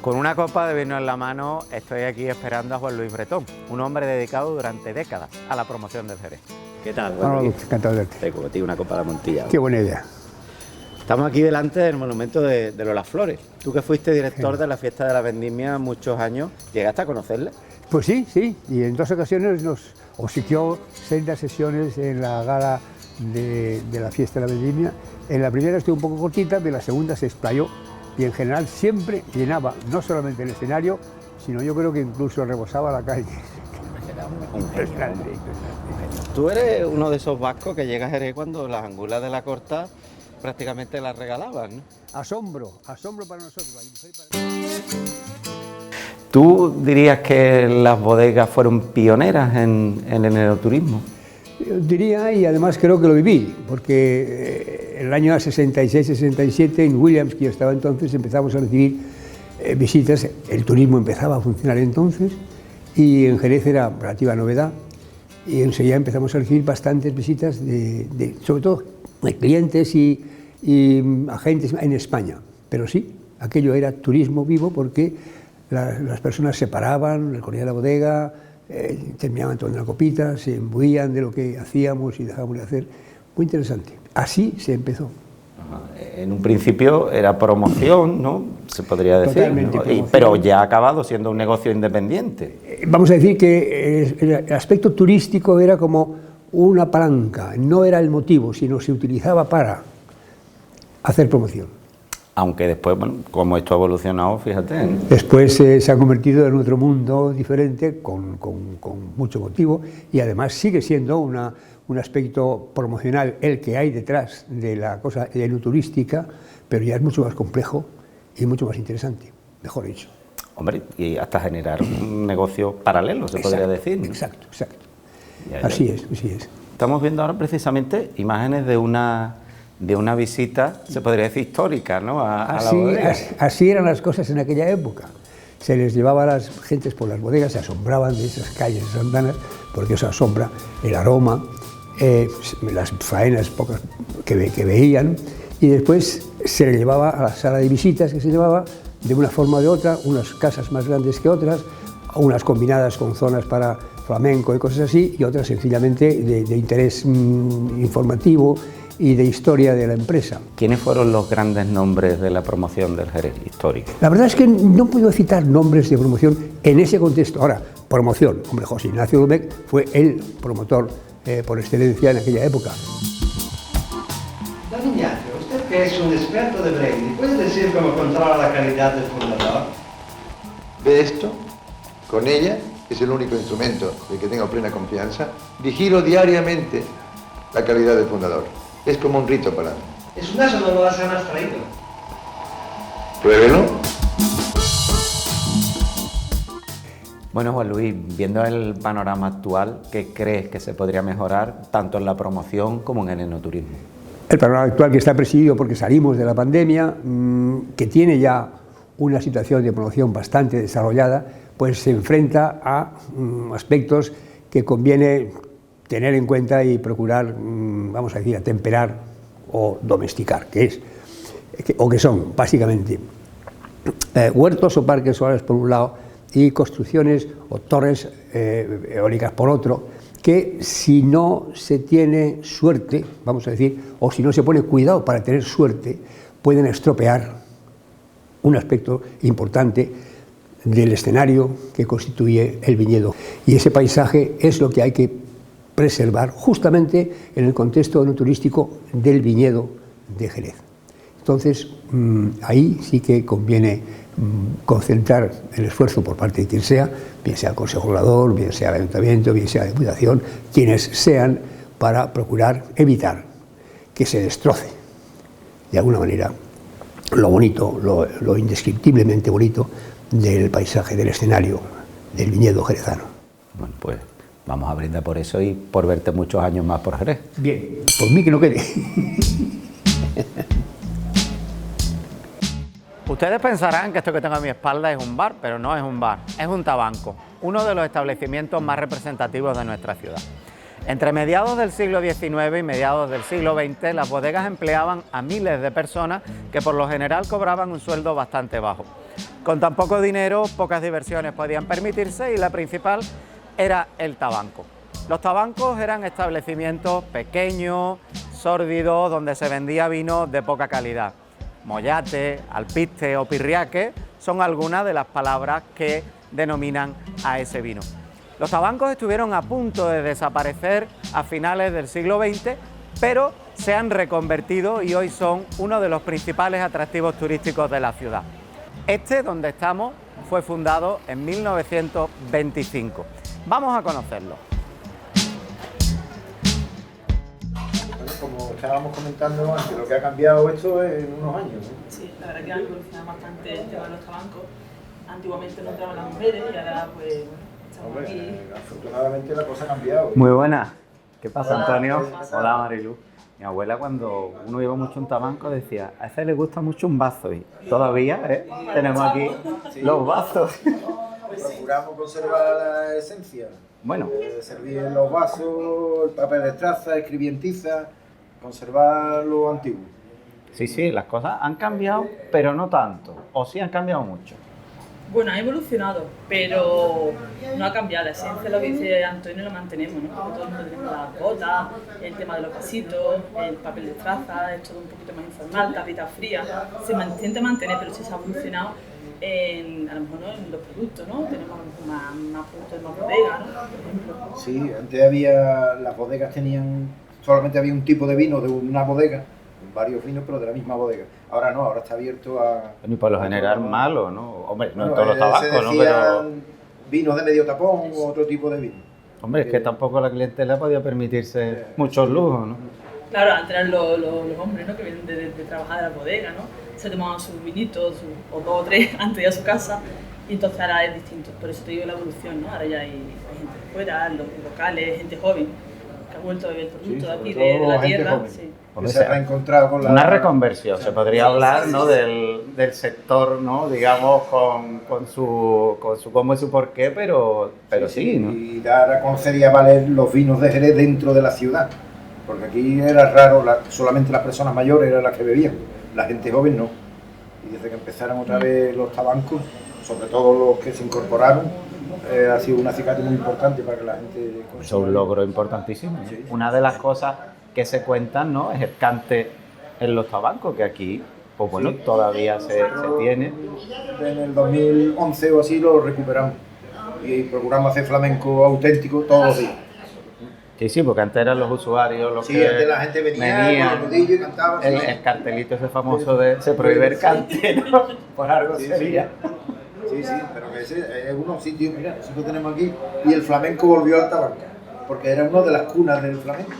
Con una copa de vino en la mano estoy aquí esperando a Juan Luis Bretón, un hombre dedicado durante décadas a la promoción del Jerez. ¿Qué tal, Juan Luis? Encantado de verte. Te contigo una copa de Montilla. Qué buena idea. Estamos aquí delante del monumento de Lola Flores. Tú que fuiste director de la fiesta de la vendimia muchos años, ¿llegaste a conocerle? Pues sí, y en dos ocasiones nos obsequió sendas sesiones en la gala de la fiesta de la vendimia. En la primera estuvo un poco cortita, pero en la segunda se explayó y en general siempre llenaba no solamente el escenario, sino yo creo que incluso rebosaba la calle. Impresionante. Tú eres uno de esos vascos que llega a Jerez cuando las angulas de la Corta prácticamente las regalaban, ¿no? Asombro para nosotros. ¿Tú dirías que las bodegas fueron pioneras en el enoturismo? Yo diría, y además creo que lo viví, porque en el año 66-67 en Williams, que yo estaba entonces, empezamos a recibir visitas, el turismo empezaba a funcionar entonces, y en Jerez era relativa novedad, y enseguida empezamos a recibir bastantes visitas, sobre todo de clientes y agentes en España, pero sí, aquello era turismo vivo porque las personas se paraban, recorrían la bodega, terminaban tomando una copita, se imbuían de lo que hacíamos y dejábamos de hacer. Muy interesante. Así se empezó. En un principio era promoción, ¿no? Se podría decir. Totalmente, ¿no? Pero ya ha acabado siendo un negocio independiente. Vamos a decir que el aspecto turístico era como una palanca, no era el motivo, sino se utilizaba para hacer promoción. Aunque después, bueno, como esto ha evolucionado, fíjate, ¿no? Después se ha convertido en otro mundo diferente, con mucho motivo, y además sigue siendo un aspecto promocional el que hay detrás de la cosa enoturística, pero ya es mucho más complejo y mucho más interesante, mejor dicho. Hombre, y hasta generar un negocio paralelo, se podría decir, ¿no? Exacto. Ya. Así es. Estamos viendo ahora precisamente imágenes de una visita, se podría decir histórica, ¿no? A la bodega. Así eran las cosas en aquella época. Se les llevaba a las gentes por las bodegas, se asombraban de esas calles, esas andanas, porque eso asombra, el aroma, las faenas pocas que veían, y después se les llevaba a la sala de visitas, que se llevaba de una forma o de otra, unas casas más grandes que otras, unas combinadas con zonas para flamenco y cosas así, y otras sencillamente de interés informativo y de historia de la empresa. ¿Quiénes fueron los grandes nombres de la promoción del Jerez histórico? La verdad es que no puedo citar nombres de promoción en ese contexto. Ahora, promoción, hombre, José Ignacio Domecq fue el promotor por excelencia en aquella época. Don Ignacio, usted que es un experto de brandy, ¿puede decir cómo controla la calidad del fundador? Ve esto, con ella, que es el único instrumento del que tengo plena confianza, vigilo diariamente la calidad del fundador. Es como un rito para mí. Es un eso no lo hace más traído. Pruébelo. Bueno, Juan Luis, viendo el panorama actual, ¿qué crees que se podría mejorar tanto en la promoción como en el enoturismo? El panorama actual, que está presidido porque salimos de la pandemia, que tiene ya una situación de promoción bastante desarrollada, pues se enfrenta a aspectos que conviene tener en cuenta y procurar, vamos a decir, atemperar o domesticar, que son básicamente huertos o parques solares por un lado y construcciones o torres eólicas por otro, que si no se tiene suerte, vamos a decir, o si no se pone cuidado para tener suerte, pueden estropear un aspecto importante del escenario que constituye el viñedo. Y ese paisaje es lo que hay que preservar justamente en el contexto enoturístico del viñedo de Jerez. Entonces, ahí sí que conviene concentrar el esfuerzo por parte de quien sea, bien sea el Consejo Regulador, bien sea el Ayuntamiento, bien sea la Diputación, quienes sean, para procurar evitar que se destroce de alguna manera lo bonito, lo indescriptiblemente bonito del paisaje, del escenario del viñedo jerezano. Bueno, pues Vamos a brindar por eso y por verte muchos años más por Jerez. Bien, por mí que no quede. Ustedes pensarán que esto que tengo a mi espalda es un bar, pero no es un bar, es un tabanco, uno de los establecimientos más representativos de nuestra ciudad. Entre mediados del siglo XIX y mediados del siglo XX, las bodegas empleaban a miles de personas que por lo general cobraban un sueldo bastante bajo. Con tan poco dinero, pocas diversiones podían permitirse y la principal era el tabanco. Los tabancos eran establecimientos pequeños, sórdidos, donde se vendía vino de poca calidad. Mollate, alpiste o pirriaque son algunas de las palabras que denominan a ese vino. Los tabancos estuvieron a punto de desaparecer a finales del siglo XX, pero se han reconvertido y hoy son uno de los principales atractivos turísticos de la ciudad. Este, donde estamos, fue fundado en 1925. Vamos a conocerlo. Bueno, como estábamos comentando antes, lo que ha cambiado esto en unos años, ¿no? Sí, la verdad que ha evolucionado bastante el tema de los tabancos. Antiguamente no entraban las mujeres y ahora pues estamos Hombre, aquí. afortunadamente la cosa ha cambiado. Muy buenas. ¿Qué pasa, Hola, Antonio? ¿qué pasa? Hola, Marilu. Mi abuela, cuando uno iba mucho a un tabanco, decía, a ese le gusta mucho un vaso. Y todavía tenemos aquí los vasos. Procuramos conservar la esencia. Bueno, Servir en los vasos, el papel de traza, escribir en tiza, conservar lo antiguo. sí, las cosas han cambiado, pero no tanto. O sí han cambiado mucho. Bueno, ha evolucionado, pero no ha cambiado. La esencia, lo que dice Antonio, lo mantenemos, ¿no? Porque todo el mundo tenemos las botas, el tema de los vasitos, el papel de traza, es todo un poquito más informal, tapitas frías. Se intenta mantener, pero sí se ha evolucionado a lo mejor, ¿no? En los productos, ¿no? Tenemos más productos de más bodega, ¿no? Por ejemplo. Sí, antes las bodegas solamente había un tipo de vino de una bodega, varios vinos, pero de la misma bodega. Ahora no, ahora está abierto a... Y por lo general malo, ¿no? Hombre, no en Bueno, todos los tabacos, ¿no? Pero, vinos de medio tapón u otro tipo de vino. hombre, es que tampoco la clientela podía permitirse muchos lujos, ¿no? Claro, antes eran los hombres, ¿no? Que vienen de trabajar de la bodega, ¿no? Se tomaban sus vinitos, o dos o tres antes de ir a su casa, y entonces ahora es distinto. Por eso te digo la evolución, ¿no? Ahora ya hay gente de fuera, los locales, gente joven, que ha vuelto a beber el producto de aquí, de la gente tierra. joven. Sí. Que se ha reencontrado con la... Una reconversión, se podría hablar, ¿no? Del sector, ¿no? Digamos, con su cómo y su porqué, pero sí, ¿no? Y dar a conocer y a valer los vinos de Jerez dentro de la ciudad. Porque aquí era raro, solamente las personas mayores eran las que bebían, la gente joven no. Y desde que empezaron otra vez los tabancos, sobre todo los que se incorporaron, ha sido un acicate muy importante para que la gente... Eso es un logro importantísimo, ¿no? Sí. Una de las cosas que se cuentan, ¿no? Es el cante en los tabancos, que aquí, pues bueno, Sí. todavía se tiene. En el 2011 o así lo recuperamos y procuramos hacer flamenco auténtico todos los días. Sí, porque antes eran los usuarios los Sí, que antes la gente venía con el nudillo y cantaba. Sí. el cartelito ese famoso de se prohíbe el cante, ¿no? Por algo Sí, sería. Sí, pero que ese es uno sitio, mira, nosotros tenemos aquí, y el flamenco volvió al tabaco, porque era una de las cunas del flamenco.